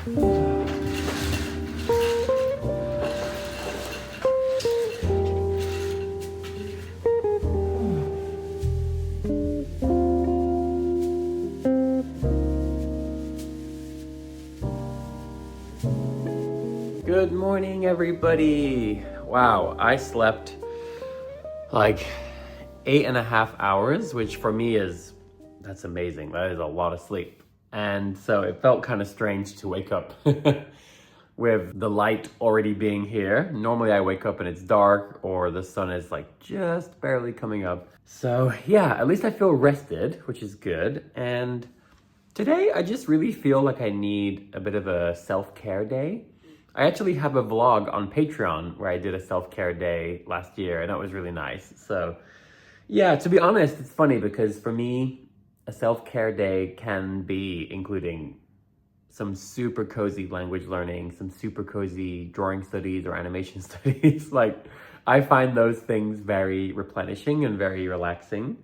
Good morning, everybody. Wow, I slept like 8.5 hours, which for me that's amazing. That is a lot of sleep. And so it felt kind of strange to wake up with the light already being here. Normally I wake up and it's dark or the sun is like just barely coming up. So yeah, at least I feel rested, which is good. And today I just really feel like I need a bit of a self-care day. I actually have a vlog on Patreon where I did a self-care day last year and that was really nice. So yeah, to be honest, it's funny because for me, a self-care day can be including some super cozy language learning, some super cozy drawing studies or animation studies. Like, I find those things very replenishing and very relaxing.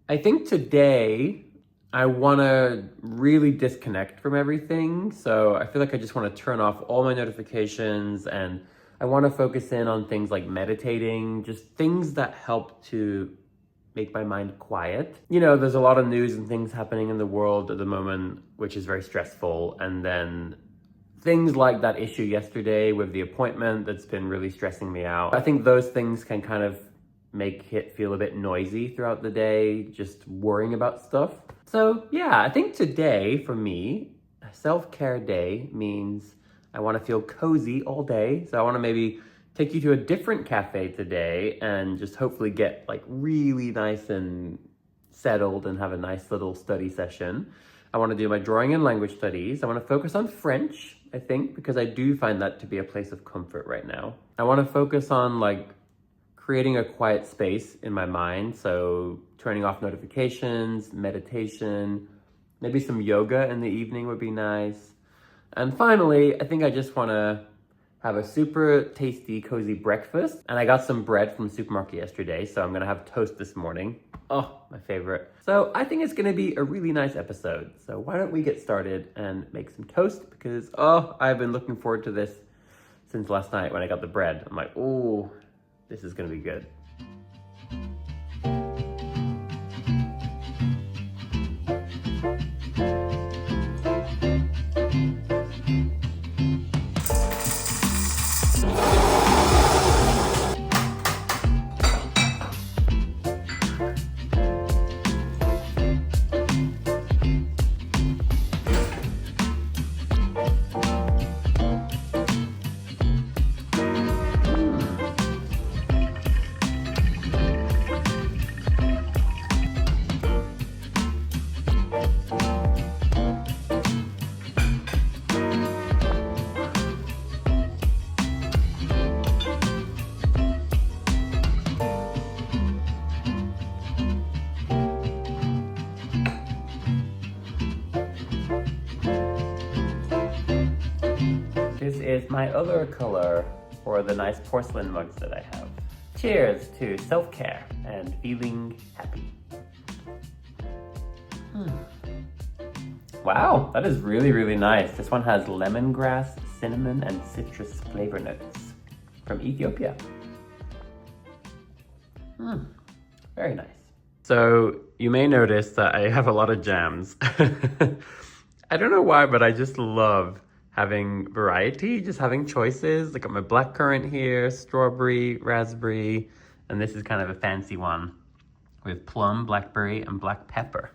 I think today I want to really disconnect from everything. So I feel like I just want to turn off all my notifications and I want to focus in on things like meditating, just things that help to make my mind quiet. You know, there's a lot of news and things happening in the world at the moment, which is very stressful. And then things like that issue yesterday with the appointment that's been really stressing me out. I think those things can kind of make it feel a bit noisy throughout the day, just worrying about stuff. So yeah, I think today for me, a self-care day means I want to feel cozy all day. So I want to maybe take you to a different cafe today and just hopefully get like really nice and settled and have a nice little study session. I want to do my drawing and language studies. I want to focus on French, I think, because I do find that to be a place of comfort right now. I want to focus on like creating a quiet space in my mind. So turning off notifications, meditation, maybe some yoga in the evening would be nice. And finally, I think I just want to have a super tasty, cozy breakfast. And I got some bread from the supermarket yesterday, so I'm gonna have toast this morning. Oh, my favorite. So I think it's gonna be a really nice episode. So why don't we get started and make some toast because, I've been looking forward to this since last night when I got the bread. I'm like, oh, this is gonna be good. This is my other color for the nice porcelain mugs that I have. Cheers to self-care and feeling happy. Wow, that is really, really nice. This one has lemongrass, cinnamon, and citrus flavor notes from Ethiopia. Very nice. So you may notice that I have a lot of jams. I don't know why, but I just love having variety, just having choices. I got my blackcurrant here, strawberry, raspberry, and this is kind of a fancy one with plum, blackberry, and black pepper.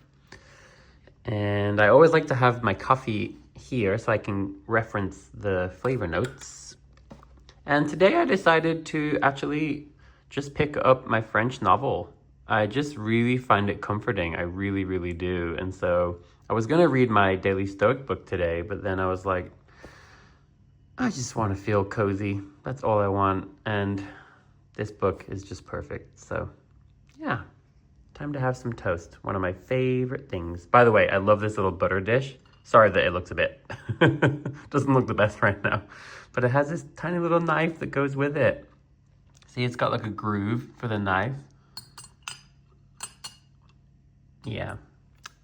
And I always like to have my coffee here so I can reference the flavor notes. And today I decided to actually just pick up my French novel. I just really find it comforting. I really, really do. And so I was gonna read my Daily Stoic book today, but then I was like, I just want to feel cozy. That's all I want. And this book is just perfect. So yeah, time to have some toast. One of my favorite things. By the way, I love this little butter dish. Sorry that it looks a bit, doesn't look the best right now, but it has this tiny little knife that goes with it. See, it's got like a groove for the knife. Yeah,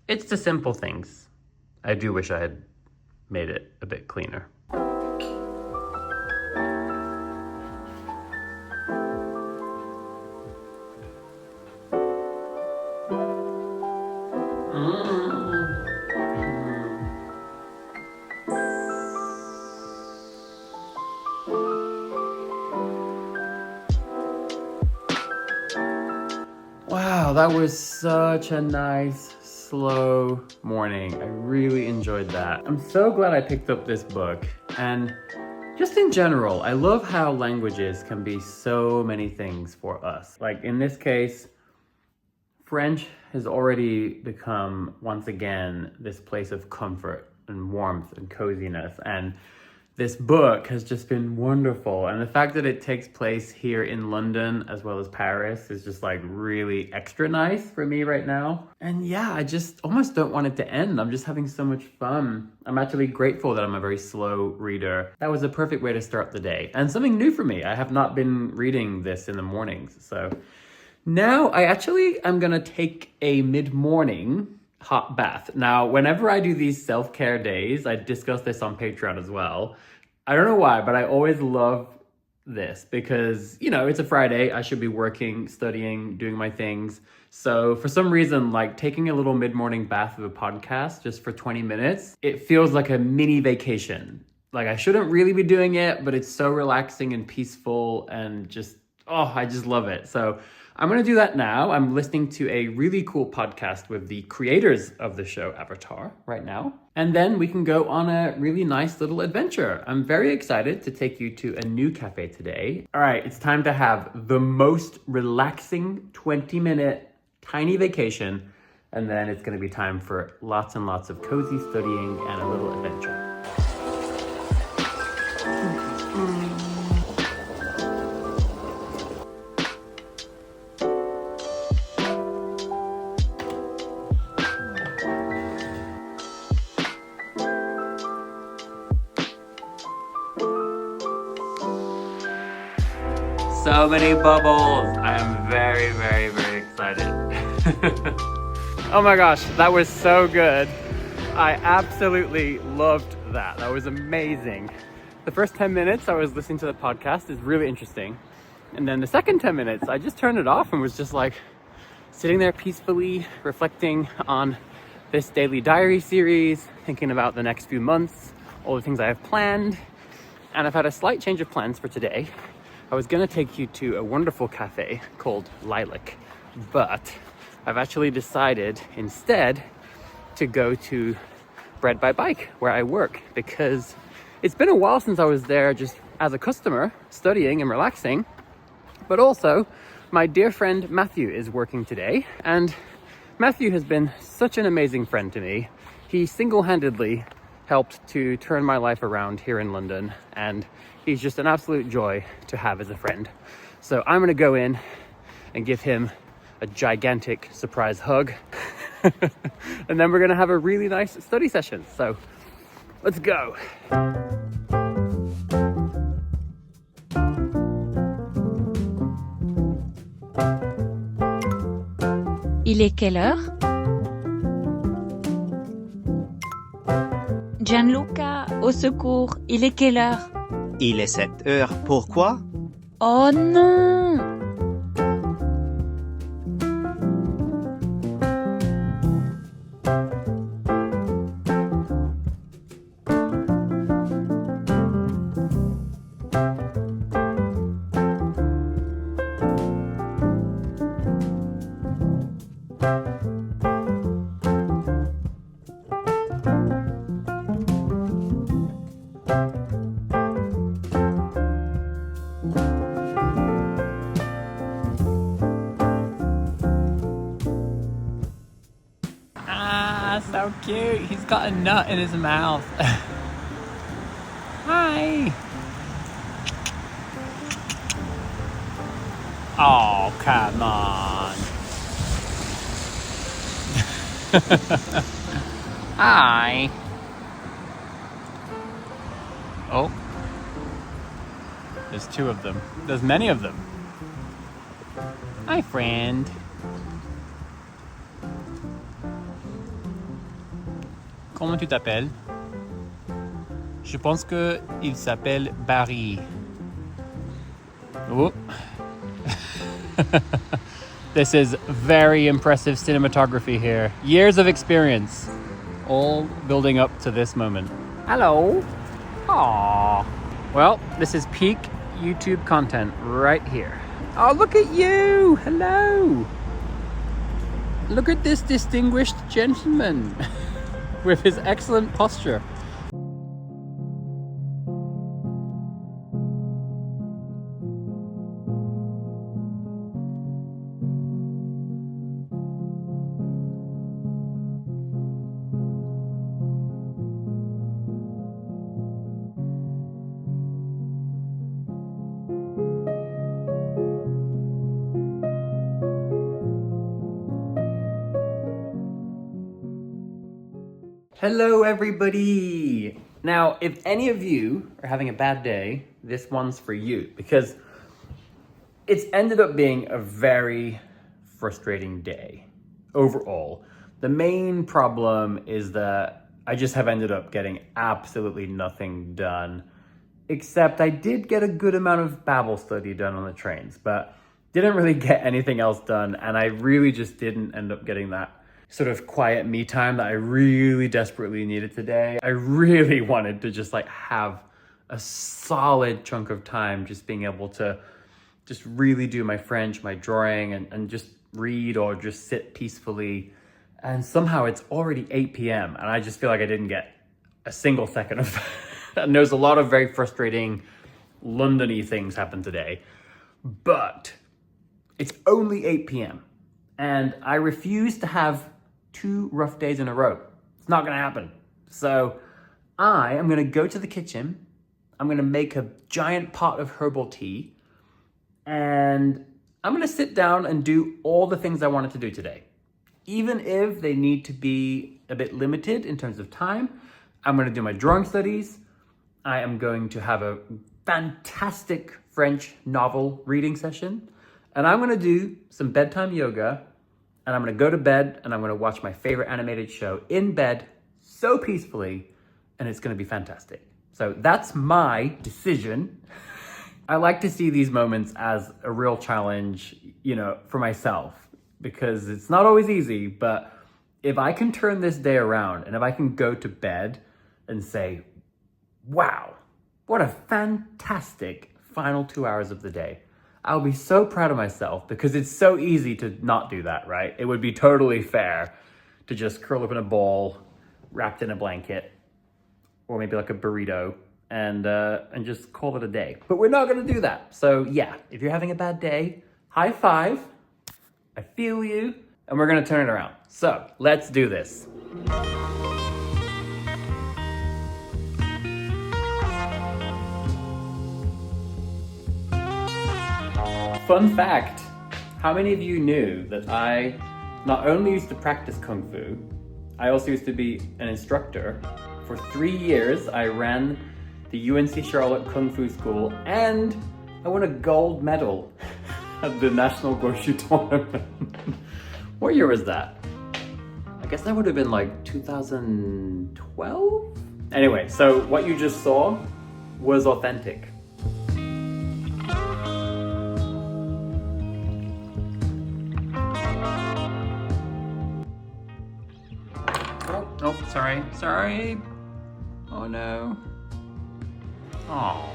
it's the simple things. I do wish I had made it a bit cleaner. that was such a nice, slow morning. I really enjoyed that. I'm so glad I picked up this book. And just in general, I love how languages can be so many things for us. Like in this case, French has already become, once again, this place of comfort and warmth and coziness. And this book has just been wonderful. And the fact that it takes place here in London as well as Paris is just like really extra nice for me right now. And yeah, I just almost don't want it to end. I'm just having so much fun. I'm actually grateful that I'm a very slow reader. That was a perfect way to start the day. And something new for me. I have not been reading this in the mornings. So now I'm gonna take a mid-morning hot bath. Now, whenever I do these self-care days, I discuss this on Patreon as well. I don't know why, but I always love this because, you know, it's a Friday. I should be working, studying, doing my things. So for some reason, like taking a little mid-morning bath of a podcast just for 20 minutes, it feels like a mini vacation. Like I shouldn't really be doing it, but it's so relaxing and peaceful and just, oh, I just love it. So I'm going to do that now. I'm listening to a really cool podcast with the creators of the show Avatar right now. And then we can go on a really nice little adventure. I'm very excited to take you to a new cafe today. All right, it's time to have the most relaxing 20-minute tiny vacation. And then it's going to be time for lots and lots of cozy studying and a little adventure. So many bubbles. I am very, very, very excited. Oh my gosh, that was so good. I absolutely loved that. That was amazing. The first 10 minutes I was listening to the podcast is really interesting. And then the second 10 minutes, I just turned it off and was just like sitting there peacefully reflecting on this daily diary series, thinking about the next few months, all the things I have planned. And I've had a slight change of plans for today. I was gonna take you to a wonderful cafe called Lilac, but I've actually decided instead to go to Bread by Bike where I work because it's been a while since I was there just as a customer studying and relaxing, but also my dear friend Matthew is working today, and Matthew has been such an amazing friend to me. He single-handedly helped to turn my life around here in London, and he's just an absolute joy to have as a friend. So I'm gonna go in and give him a gigantic surprise hug. And then we're gonna have a really nice study session. So let's go. Il est quelle heure? Gianluca, au secours, il est quelle heure? Il est 7 heures, pourquoi? Oh non! So cute. He's got a nut in his mouth. Hi. Oh, come on. Hi. Oh. There's two of them. There's many of them. Hi, friend. Comment tu t'appelles? Je pense que il s'appelle Barry. Oh. This is very impressive cinematography here. Years of experience, all building up to this moment. Hello. Aww. Well, this is peak YouTube content right here. Oh, look at you. Hello. Look at this distinguished gentleman with his excellent posture. Hello everybody! Now, if any of you are having a bad day, this one's for you because it's ended up being a very frustrating day overall. The main problem is that I just have ended up getting absolutely nothing done, except I did get a good amount of Babel study done on the trains, but didn't really get anything else done, and I really just didn't end up getting that sort of quiet me time that I really desperately needed today. I really wanted to just like have a solid chunk of time just being able to just really do my French, my drawing, and just read or just sit peacefully. And somehow it's already 8 p.m. and I just feel like I didn't get a single second of that. And there's a lot of very frustrating London-y things happen today. But it's only 8 p.m. and I refuse to have 2 rough days in a row. It's not gonna happen. So I am gonna go to the kitchen. I'm gonna make a giant pot of herbal tea, and I'm gonna sit down and do all the things I wanted to do today. Even if they need to be a bit limited in terms of time, I'm gonna do my drawing studies. I am going to have a fantastic French novel reading session, and I'm gonna do some bedtime yoga, and I'm gonna go to bed and I'm gonna watch my favorite animated show in bed so peacefully, and it's gonna be fantastic. So that's my decision. I like to see these moments as a real challenge, for myself, because it's not always easy, but if I can turn this day around and if I can go to bed and say, wow, what a fantastic final 2 hours of the day, I'll be so proud of myself, because it's so easy to not do that, right? It would be totally fair to just curl up in a ball, wrapped in a blanket, or maybe like a burrito, and just call it a day. But we're not gonna do that. So yeah, if you're having a bad day, high five, I feel you, and we're gonna turn it around. So let's do this. Fun fact, how many of you knew that I not only used to practice Kung Fu, I also used to be an instructor. For 3 years, I ran the UNC Charlotte Kung Fu School, and I won a gold medal at the National Goshu Tournament. What year was that? I guess that would have been like 2012? Anyway, so what you just saw was authentic. Oh, sorry. Oh no. Oh.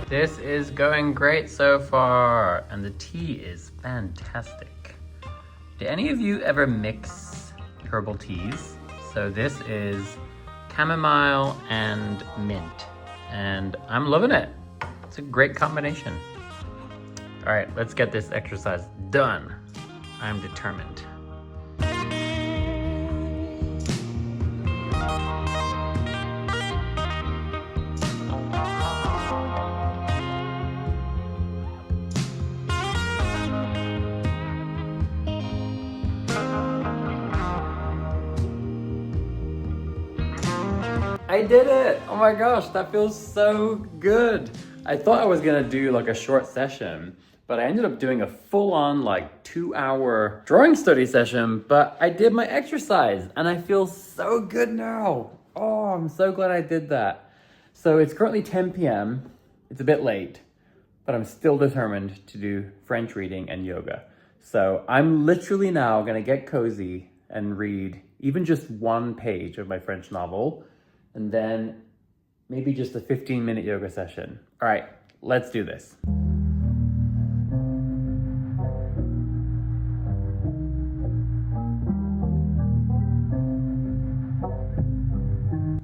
This is going great so far, and the tea is fantastic. Do any of you ever mix herbal teas? So this is chamomile and mint, and I'm loving it. It's a great combination. All right, let's get this exercise done. I'm determined. I did it! Oh my gosh, that feels so good. I thought I was gonna do like a short session, but I ended up doing a full-on like 2-hour drawing study session, but I did my exercise and I feel so good now. Oh, I'm so glad I did that. So it's currently 10 p.m. It's a bit late, but I'm still determined to do French reading and yoga. So I'm literally now gonna get cozy and read even just one page of my French novel, and then maybe just a 15-minute yoga session. All right, let's do this.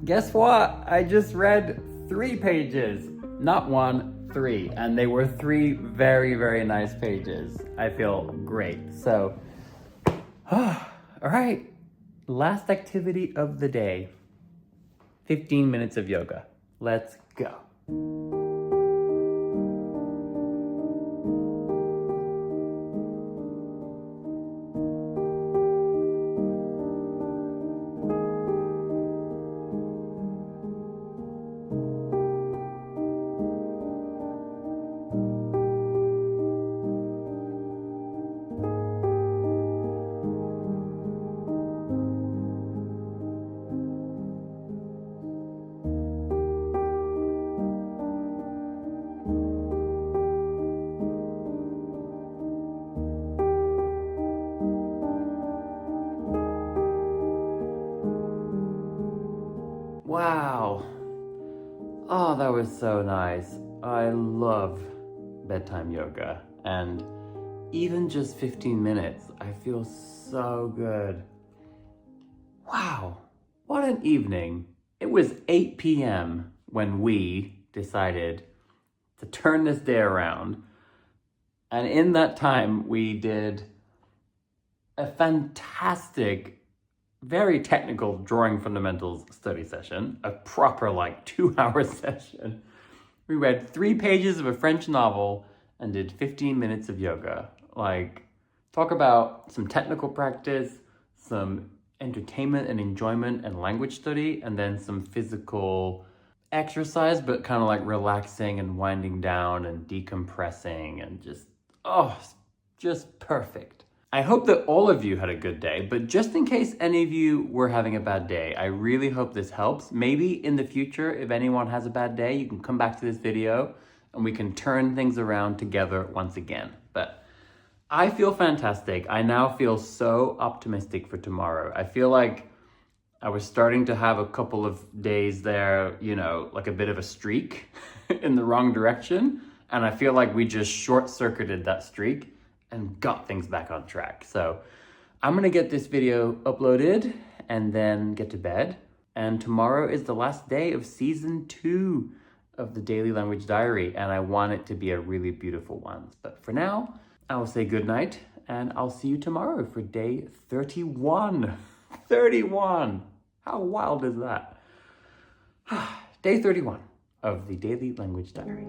Guess what? I just read 3 pages. Not 1, 3. And they were 3 very, very nice pages. I feel great. So, all right. Last activity of the day. 15 minutes of yoga. Let's go. Wow. Oh, that was so nice. I love bedtime yoga. And even just 15 minutes, I feel so good. Wow. What an evening. It was 8 p.m. when we decided to turn this day around. And in that time, we did a fantastic, very technical drawing fundamentals study session, a proper 2-hour session. We read 3 pages of a French novel and did 15 minutes of yoga. Talk about some technical practice, some entertainment and enjoyment and language study, and then some physical exercise, but kind of relaxing and winding down and decompressing and just perfect. I hope that all of you had a good day, but just in case any of you were having a bad day, I really hope this helps. Maybe in the future, if anyone has a bad day, you can come back to this video and we can turn things around together once again. But I feel fantastic. I now feel so optimistic for tomorrow. I feel like I was starting to have a couple of days there, like a bit of a streak in the wrong direction. And I feel like we just short-circuited that streak and got things back on track. So I'm gonna get this video uploaded and then get to bed. And tomorrow is the last day of season 2 of the Daily Language Diary, and I want it to be a really beautiful one. But for now, I will say good night, and I'll see you tomorrow for day 31. 31! How wild is that? Day 31 of the Daily Language Diary.